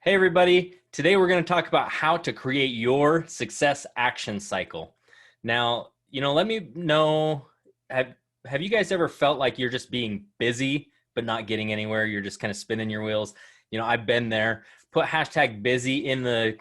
Hey everybody, today we're going to talk about how to create your success action cycle. Now, let me know, have have you guys ever felt like you're just being busy but not getting anywhere? You're just kind of spinning your wheels. I've been there. Put hashtag busy in the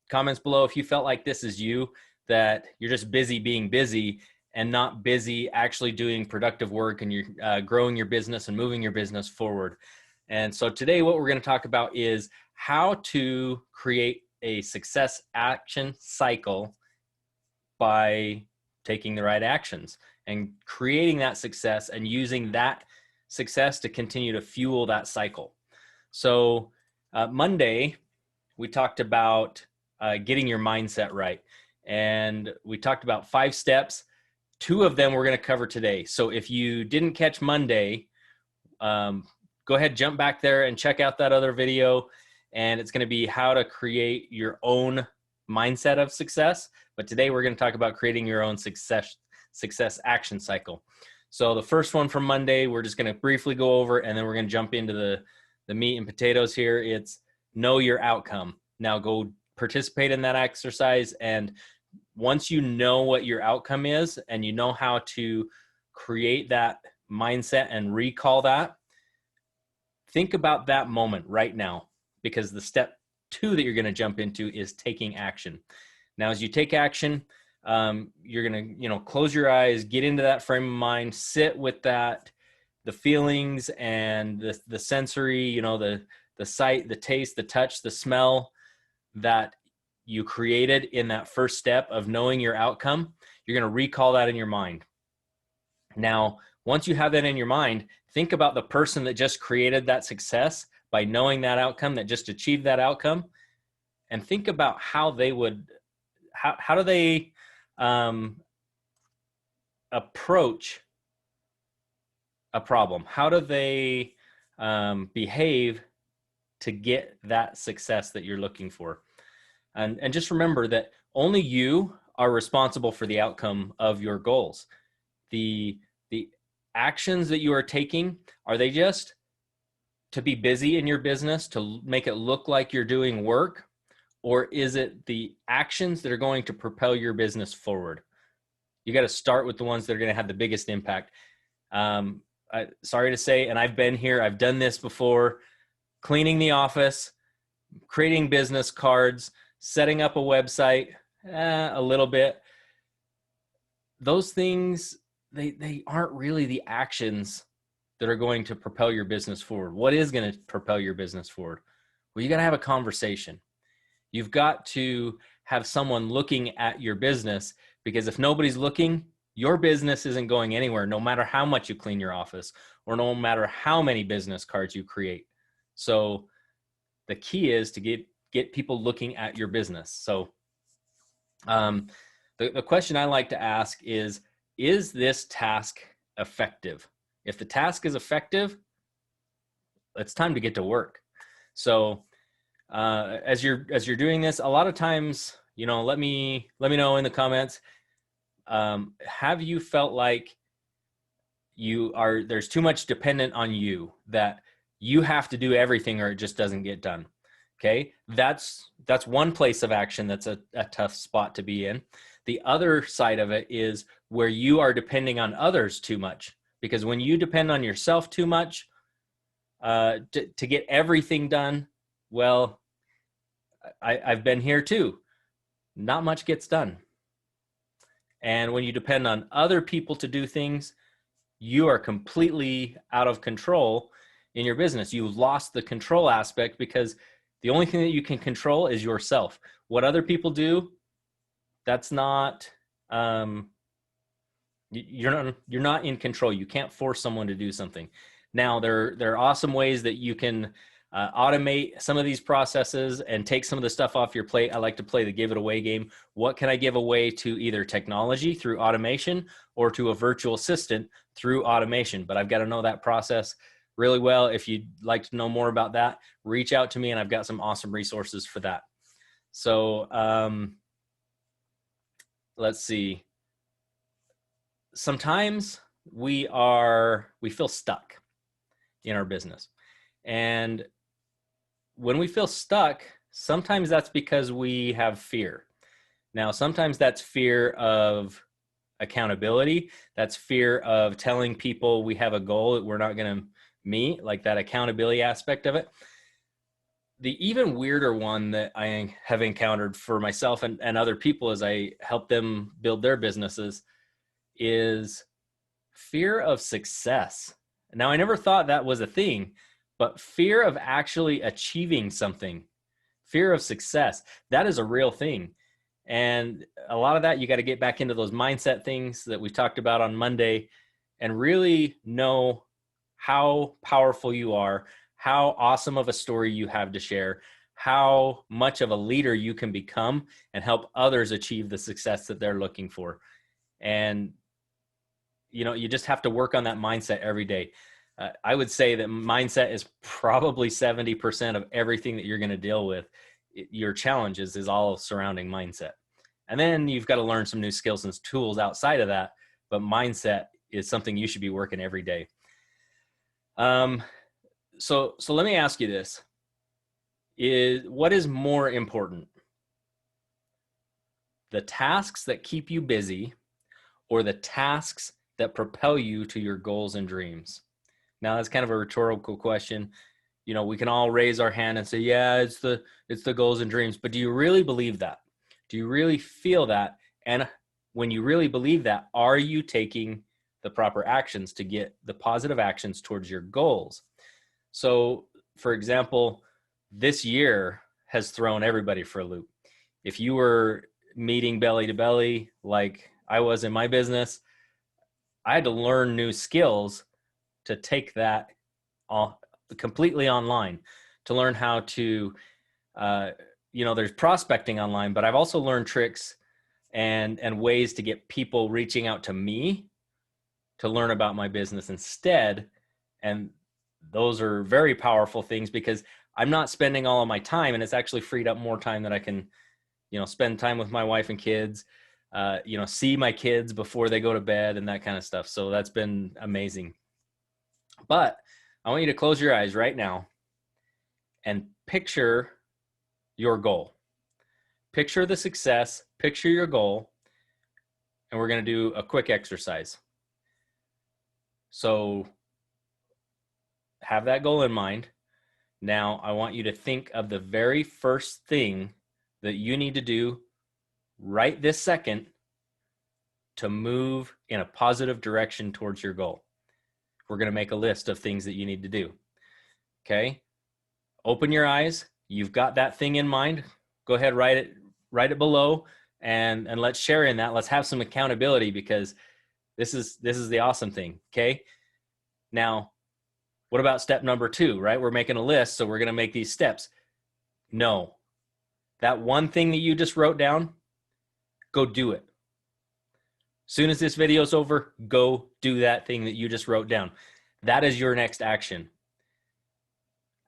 comments below if you felt like this is you, that you're just busy being busy and not busy actually doing productive work, and you're growing your business and moving your business forward. And so today what we're going to talk about is how to create a success action cycle by taking the right actions and creating that success and using that success to continue to fuel that cycle. So Monday, we talked about getting your mindset right. And we talked about 5 steps. 2 of them we're going to cover today. So if you didn't catch Monday, go ahead, jump back there and check out that other video. And it's going to be how to create your own mindset of success. But today we're going to talk about creating your own success action cycle. So the first one from Monday, we're just going to briefly go over, and then we're going to jump into the meat and potatoes here. It's know your outcome. Now go participate in that exercise. And once you know what your outcome is and you know how to create that mindset and recall that, think about that moment right now, because the step 2 that you're going to jump into is taking action. Now, as you take action, you're going to, close your eyes, get into that frame of mind, sit with that, the feelings and the sensory, the sight, the taste, the touch, the smell that you created in that first step of knowing your outcome. You're going to recall that in your mind. Now, once you have that in your mind, think about the person that just created that success by knowing that outcome, that just achieved that outcome, and think about how they would, how do they approach a problem? How do they behave to get that success that you're looking for? And just remember that only you are responsible for the outcome of your goals. The actions that you are taking, are they just to be busy in your business, to make it look like you're doing work? Or is it the actions that are going to propel your business forward? You got to start with the ones that are going to have the biggest impact. Sorry to say, and I've been here, I've done this before, cleaning the office, creating business cards, setting up a website, a little bit. Those things, they aren't really the actions that are going to propel your business forward. What is going to propel your business forward? Well, you got to have a conversation. You've got to have someone looking at your business, because if nobody's looking, your business isn't going anywhere, no matter how much you clean your office or no matter how many business cards you create. So the key is to get people looking at your business. So the question I like to ask is this task effective? If the task is effective, it's time to get to work. So as you're doing this, a lot of times, let me know in the comments, have you felt like there's too much dependent on you, that you have to do everything or it just doesn't get done? Okay, that's one place of action that's a tough spot to be in. The other side of it is where you are depending on others too much, because when you depend on yourself too much to get everything done, well, I've been here too. Not much gets done. And when you depend on other people to do things, you are completely out of control in your business. You've lost the control aspect, because the only thing that you can control is yourself. What other people do, that's not, you're not in control. You can't force someone to do something. Now, there are awesome ways that you can automate some of these processes and take some of the stuff off your plate. I like to play the give it away game. What can I give away to either technology through automation or to a virtual assistant through automation? But I've got to know that process really well. If you'd like to know more about that, reach out to me, and I've got some awesome resources for that. So let's see. Sometimes we feel stuck in our business, and when we feel stuck, sometimes that's because we have fear. Now, sometimes that's fear of accountability. That's fear of telling people we have a goal that we're not going to meet, like that accountability aspect of it. The even weirder one that I have encountered for myself and other people as I help them build their businesses is fear of success. Now, I never thought that was a thing, but fear of actually achieving something, fear of success, that is a real thing. And a lot of that, you got to get back into those mindset things that we talked about on Monday and really know how powerful you are, how awesome of a story you have to share, how much of a leader you can become and help others achieve the success that they're looking for. And, you know, you just have to work on that mindset every day. I would say that mindset is probably 70% of everything that you're going to deal with. Your challenges is all surrounding mindset. And then you've got to learn some new skills and tools outside of that. But mindset is something you should be working every day. So let me ask you this. What is more important? The tasks that keep you busy or the tasks that propel you to your goals and dreams? Now, that's kind of a rhetorical question. You know, we can all raise our hand and say, yeah, it's the goals and dreams. But do you really believe that? Do you really feel that? And when you really believe that, are you taking the proper actions to get the positive actions towards your goals? So, for example, this year has thrown everybody for a loop. If you were meeting belly to belly like I was in my business, I had to learn new skills to take that completely online, to learn how to, there's prospecting online, but I've also learned tricks and ways to get people reaching out to me to learn about my business instead. And those are very powerful things because I'm not spending all of my time, and it's actually freed up more time that I can, spend time with my wife and kids, see my kids before they go to bed and that kind of stuff. So that's been amazing. But I want you to close your eyes right now and picture your goal. Picture the success, picture your goal, and we're going to do a quick exercise. So have that goal in mind. Now, I want you to think of the very first thing that you need to do right this second to move in a positive direction towards your goal. We're going to make a list of things that you need to do. Okay? Open your eyes. You've got that thing in mind. Go ahead, write it below, and let's share in that. Let's have some accountability because this is the awesome thing. Okay? Now, what about step number 2, right? We're making a list, so we're going to make these steps. No. That one thing that you just wrote down, go do it. Soon as this video is over, go do that thing that you just wrote down. That is your next action.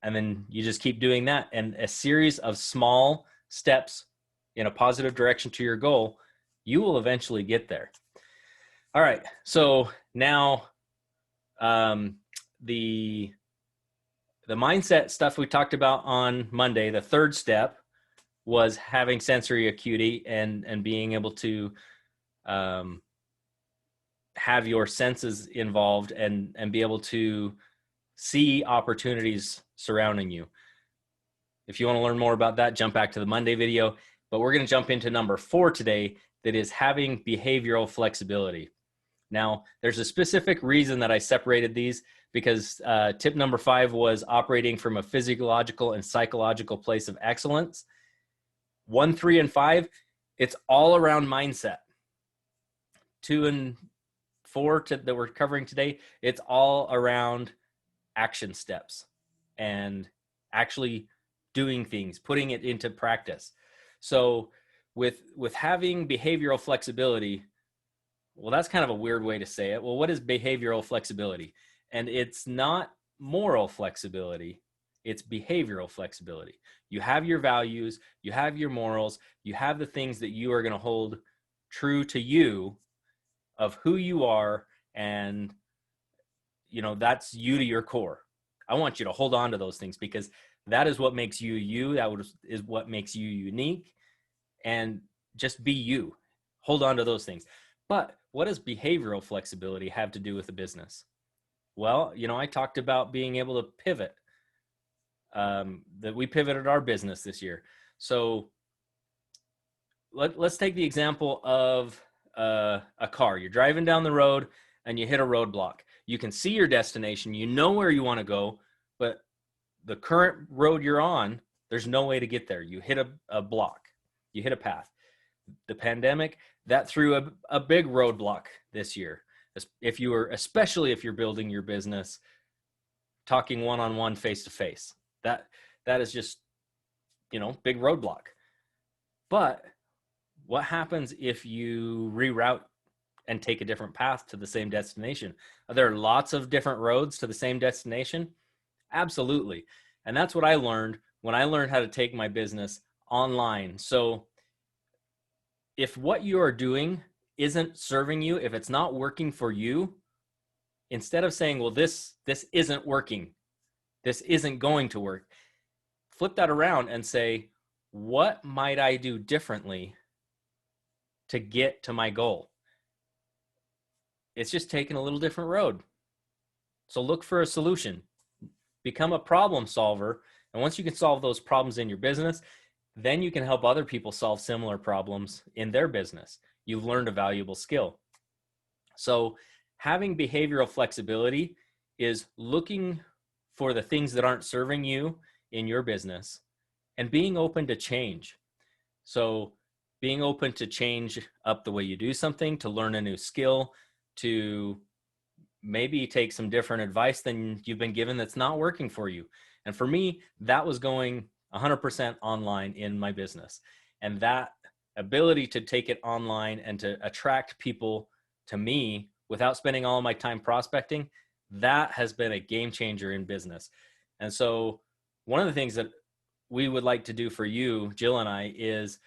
And then you just keep doing that. And a series of small steps in a positive direction to your goal, you will eventually get there. All right. So now the mindset stuff we talked about on Monday, the third step was having sensory acuity and being able to have your senses involved and be able to see opportunities surrounding you. If you want to learn more about that, jump back to the Monday video. But we're going to jump into number 4 today, that is having behavioral flexibility. Now, there's a specific reason that I separated these because tip number 5 was operating from a physiological and psychological place of excellence. 1, 3, and 5, it's all around mindset. 2 and 4 that we're covering today, it's all around action steps and actually doing things, putting it into practice. So with having behavioral flexibility, well, that's kind of a weird way to say it. Well, what is behavioral flexibility? And it's not moral flexibility, it's behavioral flexibility. You have your values, you have your morals, you have the things that you are going to hold true to you of who you are, and that's you to your core. I want you to hold on to those things, because that is what makes you you. Is what makes you unique. And just be you. Hold on to those things. But what does behavioral flexibility have to do with the business? Well, I talked about being able to pivot. That we pivoted our business this year. So let's take the example of a car. You're driving down the road and you hit a roadblock. You can see your destination. You know where you want to go, but the current road you're on, there's no way to get there. You hit a block. You hit a path. The pandemic, that threw a big roadblock this year. Especially if you're building your business, talking one-on-one, face-to-face, that is just, big roadblock. But what happens if you reroute and take a different path to the same destination? Are there lots of different roads to the same destination? Absolutely. And that's what I learned when I learned how to take my business online. So if what you are doing isn't serving you, if it's not working for you, instead of saying, well, this isn't working, this isn't going to work, flip that around and say, what might I do differently to get to my goal? It's just taking a little different road. So look for a solution. Become a problem solver. And once you can solve those problems in your business, then you can help other people solve similar problems in their business. You've learned a valuable skill. So having behavioral flexibility is looking for the things that aren't serving you in your business and being open to change. So being open to change up the way you do something, to learn a new skill, to maybe take some different advice than you've been given that's not working for you. And for me, that was going 100% online in my business. And that ability to take it online and to attract people to me without spending all of my time prospecting, that has been a game changer in business. And so one of the things that we would like to do for you, Jill and I, is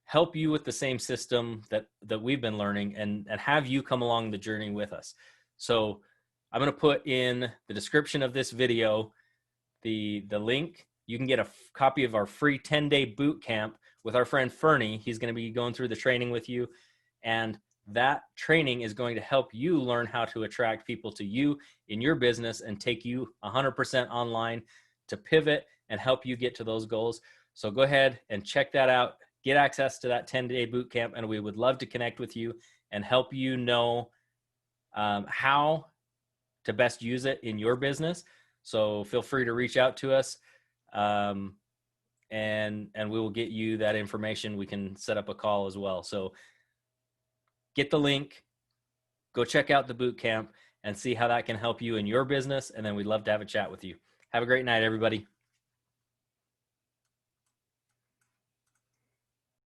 help you with the same system that we've been learning, and have you come along the journey with us. So I'm going to put in the description of this video the link. You can get a copy of our free 10-day boot camp with our friend Fernie. He's going to be going through the training with you, and that training is going to help you learn how to attract people to you in your business and take you 100% online to pivot and help you get to those goals. So go ahead and check that out. Get access to that 10-day boot camp, and we would love to connect with you and help you know how to best use it in your business. So feel free to reach out to us, and we will get you that information. We can set up a call as well. So get the link, go check out the boot camp, and see how that can help you in your business. And then we'd love to have a chat with you. Have a great night, everybody.